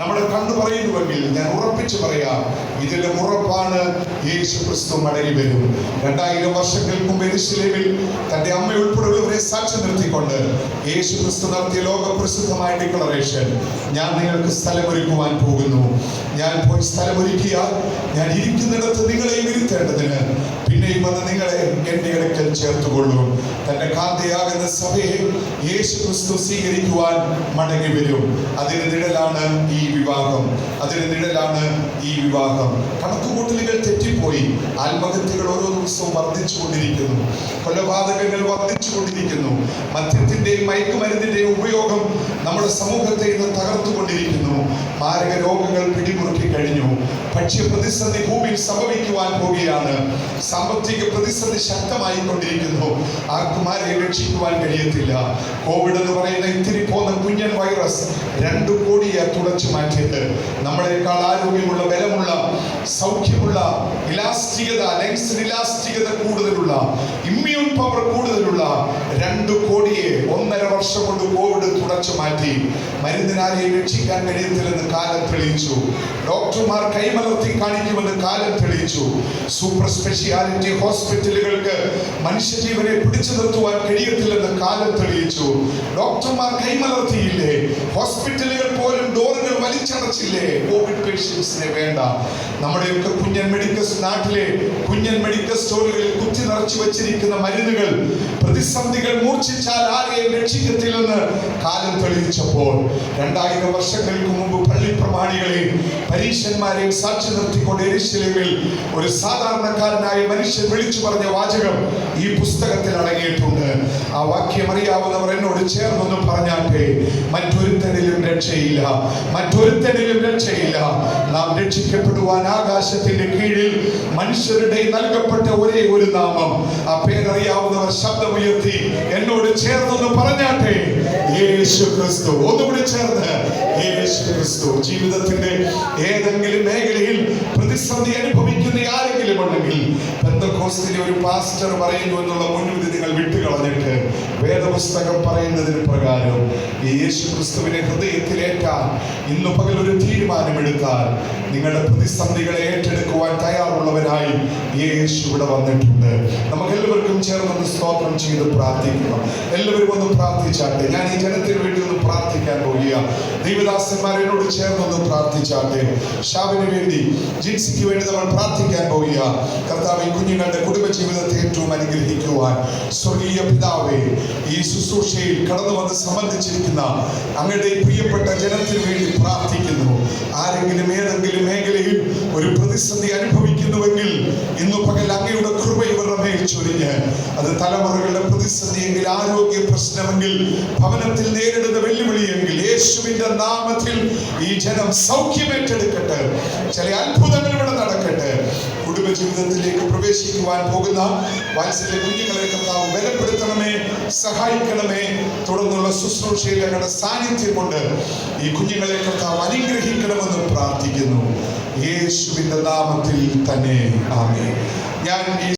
നമ്മുടെ കണ്ണു പറയുന്നുവെങ്കിൽ ഞാൻ ഉറപ്പിച്ചു പറയാം, ഇതിന്റെ ഉറപ്പാണ് യേശു ക്രിസ്തു മടങ്ങി വരും. 2000 വർഷങ്ങൾക്ക് മുമ്പ് യെരൂശലേമിൽ തന്റെ അമ്മ ഉൾപ്പെടെയുള്ളവരെ സാക്ഷി നിർത്തിക്കൊണ്ട് യേശു ക്രിസ്തു നടത്തിയ ലോകപ്രസിദ്ധമായ ഡിക്ലറേഷൻ, ഞാൻ നിങ്ങൾക്ക് സ്ഥലമൊരുക്കുവാൻ പോകുന്നു. ഞാൻ പോയി സ്ഥലമൊരുക്കിയാൽ ഞാൻ ഇരിക്കുന്നിടത്ത് നിങ്ങളെയും ഇരുത്തേണ്ടതിന് പിന്നെയും വന്ന് നിങ്ങളെ എന്റെ അടുക്കൽ ചേർത്തുകൊള്ളും. തന്റെ കാന്തയാകുന്ന സഭയെ യേശു ക്രിസ്തു സ്വീകരിക്കുവാൻ മടങ്ങി വരും. അതിന് നിഴലാണ് ഈ വിവാഹം. കണക്കുകൂട്ടലുകൾ തെറ്റിപ്പോയി. ആത്മഹത്യകൾ ഓരോ ദിവസവും വർദ്ധിച്ചുകൊണ്ടിരിക്കുന്നു. കൊലപാതകങ്ങൾ വർദ്ധിച്ചുകൊണ്ടിരിക്കുന്നു. മദ്യത്തിന്റെയും മയക്കുമരുന്നിന്റെയും ഉപയോഗം നമ്മുടെ സമൂഹത്തെ ഇന്ന് തകർത്തുകൊണ്ടിരിക്കുന്നു. മാരക രോഗങ്ങൾ പിടിമുറുക്കി കഴിഞ്ഞു. ഭക്ഷ്യ പ്രതിസന്ധി ഭൂമിയിൽ സംഭവിക്കുവാൻ പോവുകയാണ്. സാമ്പത്തിക പ്രതിസന്ധി ശക്തമായി കൊണ്ടിരിക്കുന്നു. ആർക്കും ആരെയും രക്ഷിക്കുവാൻ കഴിയത്തില്ല. കോവിഡ് എന്ന് പറയുന്ന ഇത്തിരി പോന്ന കുഞ്ഞൻ വൈറസ് 2 കോടിയെ തുടച്ചു മാറ്റിയത്. നമ്മളെക്കാൾ ആരോഗ്യമുള്ള, ബലമുള്ള, സൗഖ്യമുള്ള, ഇലാസ്റ്റികത, ലെങ്സിന് ഇലാസ്റ്റികത കൂടുതലുള്ള, ഇമ്മ്യൂൺ പവർ കൂടുതലുള്ള 2 കോടിയെ 1.5 വർഷം കൊണ്ട് കോവിഡ് തുടച്ചു മാറ്റി. മരുന്നിനാരെയും രക്ഷിക്കാൻ കഴിയത്തില്ലെന്ന് കാലം തെളിയിച്ചു. ഡോക്ടർമാർ കൈമലർത്തി കാണിക്കുമെന്ന് കാലം തെളിയിച്ചു. സൂപ്പർ സ്പെഷ്യാലിറ്റി ഹോസ്പിറ്റലുകൾക്ക് മനുഷ്യജീവനെ പിടിച്ചു നിർത്തുവാൻ കഴിയത്തില്ലെന്ന് കാലം തെളിയിച്ചു. ഡോക്ടർമാർ കൈമലർത്തിയില്ലേ? ഹോസ്പിറ്റലുകൾ പോലും ഡോറുകൾ വലിച്ചടച്ചില്ലേ? കോവിഡ് പേഷ്യൻസിനെ വേണ്ട. നമ്മുടെയൊക്കെ നാട്ടിലെ കുഞ്ഞൻ മെഡിക്കൽ സ്റ്റോറുകളിൽ കുത്തി നിറച്ചു വെച്ചിരിക്കുന്ന മരുന്നുകൾ പ്രതിസന്ധികൾ മൂർച്ഛിച്ചാൽ ആരെയും രക്ഷിക്കത്തില്ലെന്ന് കാലം തെളിയിച്ചപ്പോൾ 2000 വർഷങ്ങൾക്ക് മുമ്പ് പള്ളിപ്രമാണികളെയും പരീശന്മാരെയും സാക്ഷി നിർത്തിക്കൊണ്ട് യെരൂശലേമിൽ ഒരു സാധാരണക്കാരനായ മനുഷ്യൻ വിളിച്ചു പറഞ്ഞ വാചകം ഈ പുസ്തകത്തിൽ അടങ്ങിയിട്ടുണ്ട്. ആ വാക്യം അറിയാവുന്നവർ എന്നോട് ചേർന്നൊന്ന് പറഞ്ഞാട്ടെ. മറ്റൊരുത്തനിലും രക്ഷയില്ല. നാം രക്ഷിക്കപ്പെടുവാൻ ആകാശത്തിന്റെ കീഴിൽ മനുഷ്യരുടെ നൽകപ്പെട്ട ഒരേ ഒരു നാമം. ആ പേരറിയാവുന്നവർ ശബ്ദമുയർത്തി എന്നോട് ചേർന്നൊന്ന് പറഞ്ഞാട്ടെ, യേശു ക്രിസ്തു. ഒന്നുകൂടി ചേർന്ന്, യേശു ക്രിസ്തു. ജീവിതത്തിന്റെ ഏതെങ്കിലും മേഖലയിൽ പ്രതിസന്ധി അനുഭവിക്കുന്ന ആരെങ്കിലും ഉണ്ടെങ്കിൽ പെന്തക്കോസ്തിലെ ഒരു പാസ്റ്റർ പറയുന്നു എന്നുള്ള മുൻവിധി നിങ്ങൾ വിട്ടുകളഞ്ഞിട്ട് വേദപുസ്തകം പറയുന്നതിന് പ്രകാരം യേശു ക്രിസ്തുവിനെ ഹൃദയത്തിലേറ്റാൻ ഇന്നു പകൽ ഒരു തീരുമാനമെടുത്താൽ നിങ്ങളുടെ പ്രതിസന്ധികളെ ഏറ്റെടുക്കുവാൻ തയ്യാറുള്ളവരായി യേശു ഇവിടെ വന്നിട്ടുണ്ട്. നമുക്ക് എല്ലാവർക്കും ചേർന്നൊന്ന് സ്തോത്രം ചെയ്ത് പ്രാർത്ഥിക്കണം. എല്ലാവരും ഒന്ന് പ്രാർത്ഥിച്ചാട്ടെ. ഞാൻ ഈ ജനത്തിന് വേണ്ടി ഒന്ന് പ്രാർത്ഥിക്കാൻ പോവുക. ദൈവദാസന്മാരോട് ചേർന്നൊന്ന് പ്രാർത്ഥിച്ചാട്ടെ. ഷാബിന് വേണ്ടി, ജിൻസിക്ക് വേണ്ടി നമ്മൾ പ്രാർത്ഥിക്കാൻ പോവുക. കർത്താവേ, കുഞ്ഞുങ്ങളുടെ കുടുംബജീവിതത്തെ ഏറ്റവും അനുഗ്രഹിക്കുവാൻ സ്വർഗീയ പിതാവേ, ഈ ശുശ്രൂഷയിൽ കടന്നു വന്ന് സംബന്ധിച്ചിരിക്കുന്ന അങ്ങയുടെ പ്രിയപ്പെട്ട ജനത്തിന് വേണ്ടി പ്രാർത്ഥിക്കുന്നു. ആരെങ്കിലും ഏതെങ്കിലും മേഖലയിൽ ഒരു പ്രതിസന്ധി അനുഭവിക്കുന്നുവെങ്കിൽ ഇന്നു പകൽ അങ്ങയുടെ കൃപ ഇവരുടെ മേൽ ചൊരിഞ്ഞ്, അത് തലമുറകളുടെ പ്രതിസന്ധിയെങ്കിൽ, ആരോഗ്യ പ്രശ്നമെങ്കിൽ, ഭവനത്തിൽ നേരിടുന്ന വെല്ലുവിളിയെങ്കിൽ, യേശുവിന്റെ നാമത്തിൽ ഈ ജനം സൗഖ്യമേറ്റെടുക്കട്ടെ. ചില അത്ഭുതങ്ങൾ ഇവിടെ നടക്കട്ടെ. കുടുംബജീവിതത്തിലേക്ക് പ്രവേശിക്കുവാൻ പോകുന്ന വാത്സല്യ കുഞ്ഞുങ്ങളെ കർത്താവ് ബലപ്പെടുത്തണമേ, സഹായിക്കണമേ. തുടർന്നുള്ള ശുശ്രൂഷയിൽ ഞങ്ങളുടെ സാന്നിധ്യം കൊണ്ട് ഈ കുഞ്ഞുങ്ങളെ കർത്താവ് അനുഗ്രഹിക്കണമെന്ന് പ്രാർത്ഥിക്കുന്നു. യേശുവിന്റെ നാമത്തിൽ തന്നെ ആമേൻ. ഞാൻ